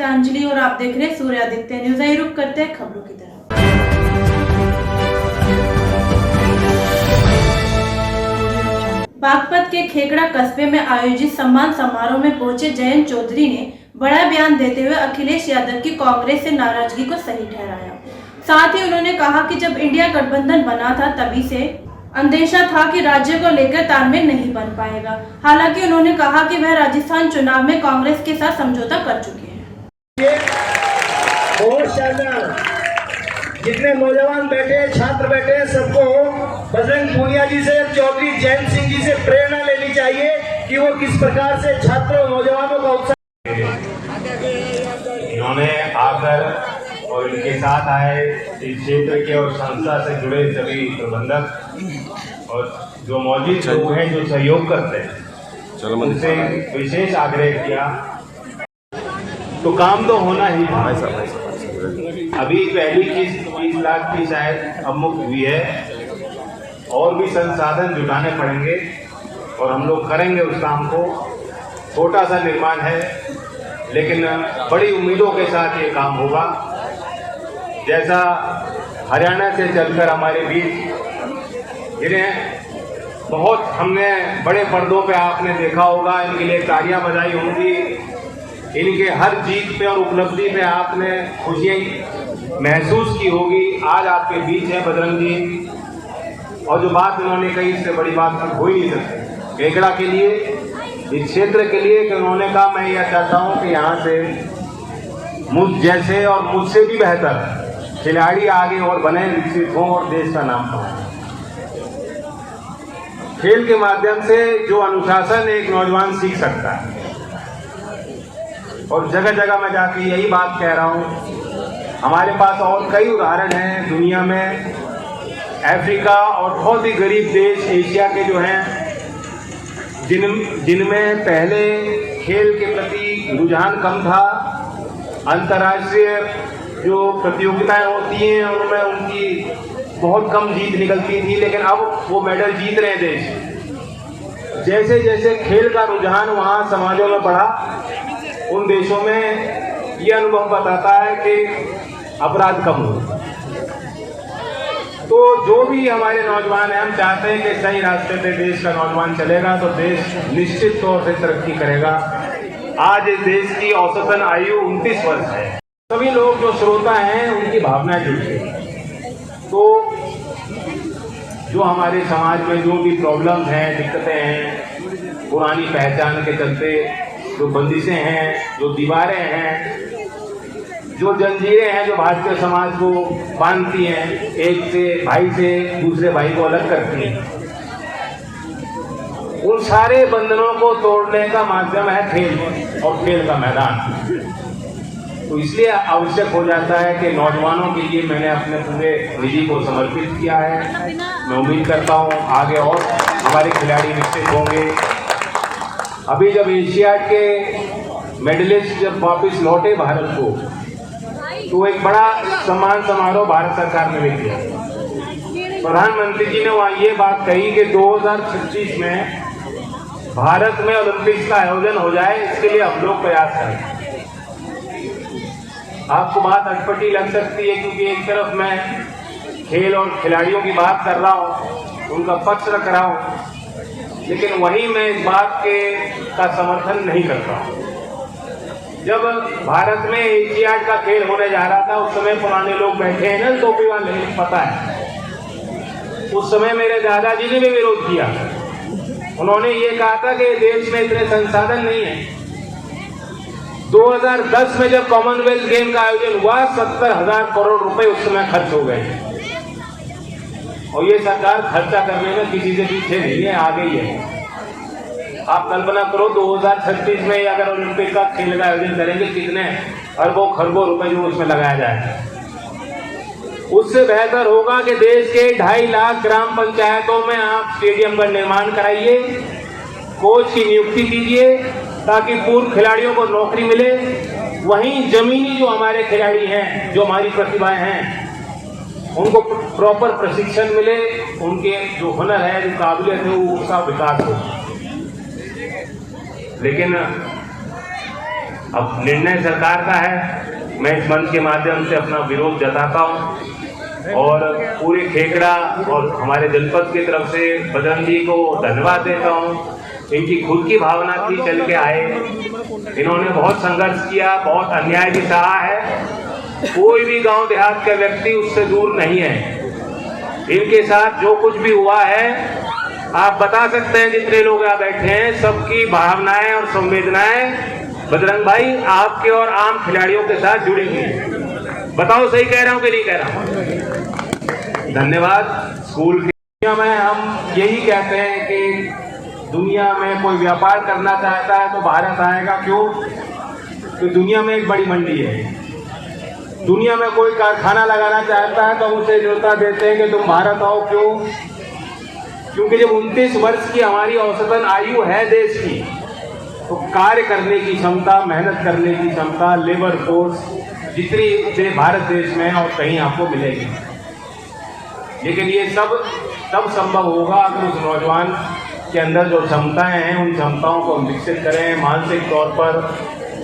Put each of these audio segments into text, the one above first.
गीतांजलि और आप देख रहे हैं सूर्यादित्य न्यूज। आइए रुक करते हैं खबरों की तरफ। बागपत के खेकड़ा कस्बे में आयोजित सम्मान समारोह में पहुंचे जयंत चौधरी ने बड़ा बयान देते हुए अखिलेश यादव की कांग्रेस से नाराजगी को सही ठहराया। साथ ही उन्होंने कहा कि जब इंडिया गठबंधन बना था तभी से अंदेशा था कि राज्य को लेकर तालमेल नहीं बन पाएगा। हालांकि उन्होंने कहा कि वह राजस्थान चुनाव में कांग्रेस के साथ समझौता कर चुके हैं। बहुत शानदार, जितने नौजवान बैठे, छात्र बैठे, सबको बजरंग पूनिया जी से, चौधरी जयंत सिंह जी से प्रेरणा लेनी चाहिए कि वो किस प्रकार से छात्रों नौजवानों का उत्साह। इन्होंने आकर और इनके साथ आए इस क्षेत्र के और संस्था से जुड़े सभी प्रबंधक और जो मौजूद लोग हैं जो सहयोग करते हैं, उनसे विशेष आग्रह किया तो काम तो होना ही था। अभी पहली किस्त 20 लाख की शायद अब मुक्त हुई है और भी संसाधन जुटाने पड़ेंगे और हम लोग करेंगे उस काम को। छोटा सा निर्माण है लेकिन बड़ी उम्मीदों के साथ ये काम होगा। जैसा हरियाणा से चलकर हमारे बीच इन्हें बहुत हमने बड़े पर्दों पे आपने देखा होगा, इनके लिए तालियां बजाई होंगी, इनके हर जीत पे और उपलब्धि पे आपने खुशी महसूस की होगी। आज आपके बीच है बजरंग जी, और जो बात इन्होंने कही इससे बड़ी बात हो ही नहीं सकती केकड़ा के लिए, इस क्षेत्र के लिए। कि उन्होंने कहा मैं यह चाहता हूँ कि यहाँ से मुझ जैसे और मुझसे भी बेहतर खिलाड़ी आगे और बने, विकसित हों और देश का नाम कमाएं। खेल के माध्यम से जो अनुशासन एक नौजवान सीख सकता है, और जगह जगह मैं जाके यही बात कह रहा हूँ। हमारे पास और कई उदाहरण हैं दुनिया में, अफ्रीका और बहुत ही गरीब देश एशिया के जो हैं, जिनमें पहले खेल के प्रति रुझान कम था। अंतर्राष्ट्रीय जो प्रतियोगिताएं होती हैं उनमें उनकी बहुत कम जीत निकलती थी, लेकिन अब वो मेडल जीत रहे हैं देश। जैसे जैसे खेल का रुझान वहाँ समाजों में बढ़ा, उन देशों में ये अनुभव बताता है कि अपराध कम हो। तो जो भी हमारे नौजवान हैं, हम चाहते हैं कि सही रास्ते पे देश का नौजवान चलेगा तो देश निश्चित तौर से तरक्की करेगा। आज इस देश की औसतन आयु 29 वर्ष है। सभी लोग जो श्रोता हैं उनकी भावनाएं जुड़ गई। तो जो हमारे समाज में जो भी प्रॉब्लम्स हैं, दिक्कतें हैं, पुरानी पहचान के चलते जो बंदिशें हैं, जो दीवारें हैं, जो जंजीरें हैं जो भारतीय समाज को बांधती हैं, एक से भाई से दूसरे भाई को अलग करती हैं, उन सारे बंधनों को तोड़ने का माध्यम है खेल और खेल का मैदान। तो इसलिए आवश्यक हो जाता है कि नौजवानों के लिए मैंने अपने पूरे निजी को समर्पित किया है। मैं उम्मीद करता हूँ आगे और हमारे खिलाड़ी विकसित होंगे। अभी जब एशियाड के मेडलिस्ट जब वापस लौटे भारत को, तो एक बड़ा सम्मान समारोह भारत सरकार ने भी किया। प्रधानमंत्री जी ने वहाँ ये बात कही कि 2026 में भारत में ओलंपिक्स का आयोजन हो जाए, इसके लिए हम लोग प्रयास करें। आपको बात अटपटी लग सकती है क्योंकि एक तरफ मैं खेल और खिलाड़ियों की बात कर रहा हूँ, उनका पक्ष रख रहा हूँ, लेकिन वहीं मैं इस बात का समर्थन नहीं करता हूँ। जब भारत में एशियाड का खेल होने जा रहा था, उस समय पुराने लोग बैठे हैं ना टोपी वाले, पता है, उस समय मेरे दादाजी ने भी विरोध किया। उन्होंने ये कहा था कि देश में इतने संसाधन नहीं है। 2010 में जब कॉमनवेल्थ गेम का आयोजन हुआ, 70,000 करोड़ रुपए उस समय खर्च हो गए, और ये सरकार खर्चा करने में किसी से पीछे नहीं है, आ गई है। आप कल्पना करो 2036 में अगर ओलंपिक का खेल का आयोजन करेंगे, कितने अरबों खरबों रुपए जो उसमें लगाया जाए। उससे बेहतर होगा कि देश के 2.5 लाख ग्राम पंचायतों में आप स्टेडियम का निर्माण कराइए, कोच की नियुक्ति कीजिए ताकि पूर्व खिलाड़ियों को नौकरी मिले। वहीं जमीनी जो हमारे खिलाड़ी हैं, जो हमारी प्रतिभाएं हैं, उनको प्रॉपर प्रशिक्षण मिले, उनके जो हुनर है, जो काबिलियत है, उसका विकास हो। लेकिन अब निर्णय सरकार का है, मैं इस मंच के माध्यम से अपना विरोध जताता हूँ और पूरे खेकड़ा और हमारे जनपद की तरफ से बजरंग जी को धन्यवाद देता हूँ। इनकी खुद की भावना थी, चल के आए, इन्होंने बहुत संघर्ष किया, बहुत अन्याय भी सहा है। कोई भी गांव देहात का व्यक्ति उससे दूर नहीं है। इनके साथ जो कुछ भी हुआ है, आप बता सकते हैं, जितने लोग यहाँ बैठे हैं सबकी भावनाएं और संवेदनाएं बजरंग भाई आपके और आम खिलाड़ियों के साथ जुड़ी हुई है। बताओ सही कह रहा हूँ कि नहीं कह रहा हूँ? धन्यवाद। स्कूल की दुनिया में हम यही कहते हैं कि दुनिया में कोई व्यापार करना चाहता है तो भारत आएगा। क्यों? तो दुनिया में एक बड़ी मंडी है। दुनिया में कोई कारखाना लगाना चाहता है तो हम उसे न्योता देते हैं कि तुम भारत आओ। क्यों? क्योंकि जब 29 वर्ष की हमारी औसतन आयु है देश की, तो कार्य करने की क्षमता, मेहनत करने की क्षमता, लेबर फोर्स जितनी भारत देश में और कहीं आपको मिलेगी। लेकिन ये सब तब संभव होगा अगर उस नौजवान के अंदर जो क्षमताएं हैं उन क्षमताओं को हम विकसित करें, मानसिक तौर पर,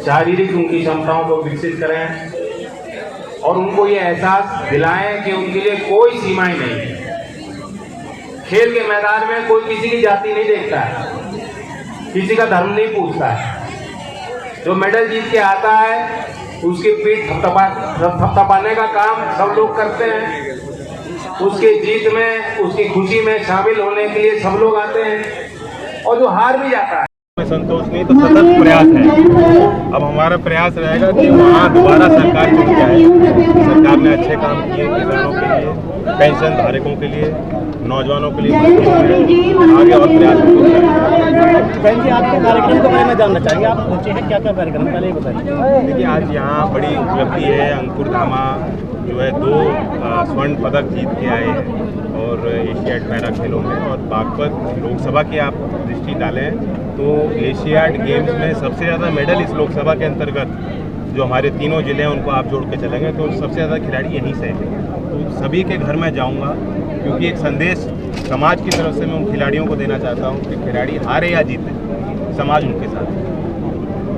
शारीरिक उनकी क्षमताओं को विकसित करें और उनको ये एहसास दिलाएं कि उनके लिए कोई सीमाएं नहीं है। खेल के मैदान में कोई किसी की जाति नहीं देखता है, किसी का धर्म नहीं पूछता है। जो मेडल जीत के आता है उसकी पीठ थपथपाने का काम सब लोग करते हैं। उसके जीत में, उसकी खुशी में शामिल होने के लिए सब लोग आते हैं और जो हार भी जाता है संतोष नहीं तो सतत प्रयास है। अब हमारा प्रयास रहेगा कि वहाँ दोबारा सरकार जुट जाए। सरकार ने अच्छे काम किए किसानों के लिए, पेंशन धारकों के लिए, नौजवानों के लिए, आगे और प्रयास बहन जी, आपके कार्यक्रम के बारे में जानना चाहेंगे। आप पहुँचे हैं, क्या क्या कार्यक्रम, पहले बताइए। देखिए, आज यहाँ बड़ी उपलब्धि है। अंकुर धामा जो है 2 स्वर्ण पदक जीत के आए हैं और एशियाड पैरा खेलों में, और बागपत लोकसभा की आप दृष्टि डालें तो एशियाड गेम्स में सबसे ज़्यादा मेडल इस लोकसभा के अंतर्गत जो हमारे 3 जिले हैं उनको आप जोड़ के चलेंगे तो सबसे ज़्यादा खिलाड़ी यहीं से हैं। तो सभी के घर में जाऊंगा क्योंकि एक संदेश समाज की तरफ से मैं उन खिलाड़ियों को देना चाहता हूं कि खिलाड़ी हारे या जीते, समाज उनके साथ है।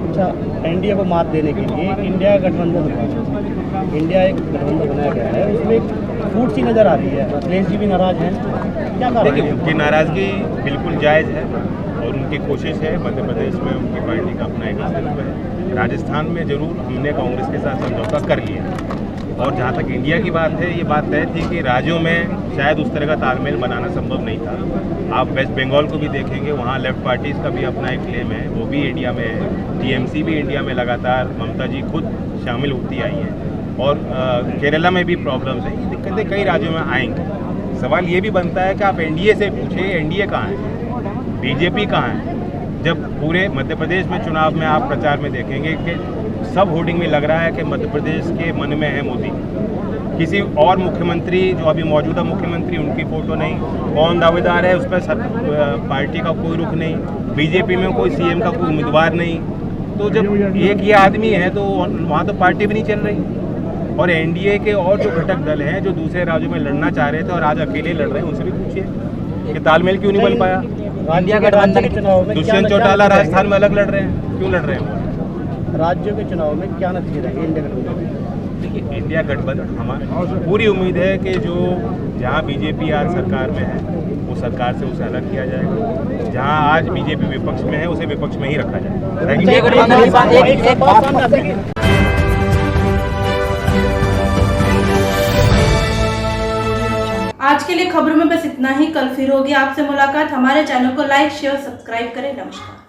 अच्छा, एनडीए को मात देने के लिए इंडिया गठबंधन हुआ। इंडिया एक गठबंधन बनाया गया है, उसमें फूट सी नज़र आ रही है। अखिलेश जी भी नाराज़ हैं, क्या कारण है? देखिए, उनकी नाराज़गी बिल्कुल जायज़ है और उनकी कोशिश है। मध्य प्रदेश में उनकी पार्टी का अपना एक अस्तित्व है। राजस्थान में जरूर हमने कांग्रेस के साथ समझौता कर लिया। और जहाँ तक इंडिया की बात है, ये बात तय थी कि राज्यों में शायद उस तरह का तालमेल बनाना संभव नहीं था। आप वेस्ट बंगाल को भी देखेंगे, वहाँ लेफ्ट पार्टीज़ का भी अपना एक क्लेम है, वो भी इंडिया में है। टीएमसी भी इंडिया में लगातार ममता जी खुद शामिल होती आई हैं और केरला में भी प्रॉब्लम्स हैं। ये दिक्कतें कई राज्यों में आएंगी। सवाल ये भी बनता है कि आप एनडीए से पूछे, एनडीए कहाँ है, बीजेपी कहाँ है? जब पूरे मध्य प्रदेश में चुनाव में आप प्रचार में देखेंगे कि सब होर्डिंग में लग रहा है कि मध्य प्रदेश के मन में है मोदी। किसी और मुख्यमंत्री जो अभी मौजूदा मुख्यमंत्री, उनकी फोटो नहीं। कौन दावेदार है उस पर पार्टी का कोई रुख नहीं। बीजेपी में कोई सीएम का कोई उम्मीदवार नहीं। तो जब एक ये आदमी है तो वहाँ तो पार्टी भी नहीं चल रही। और एनडीए के और जो घटक दल हैं जो दूसरे राज्यों में लड़ना चाह रहे थे और आज अकेले लड़ रहे हैं, उनसे भी पूछिए कि तालमेल क्यों नहीं बन पाया। इंडिया गठबंधन के चुनाव में दुष्यंत चौटाला राजस्थान में अलग लड़ रहे हैं, क्यों लड़ रहे हैं? राज्यों के चुनाव में क्या नतीजे रहेंगे इंडिया गठबंधन? देखिए, इंडिया गठबंधन हमारी पूरी उम्मीद है कि जो जहाँ बीजेपी आज सरकार में है वो सरकार से उसे अलग किया जाएगा। जहाँ आज बीजेपी विपक्ष में है उसे विपक्ष में ही रखा जाएगा। आज के लिए खबरों में बस इतना ही। कल फिर होगी आपसे मुलाकात। हमारे चैनल को लाइक, शेयर, सब्सक्राइब करें। नमस्कार।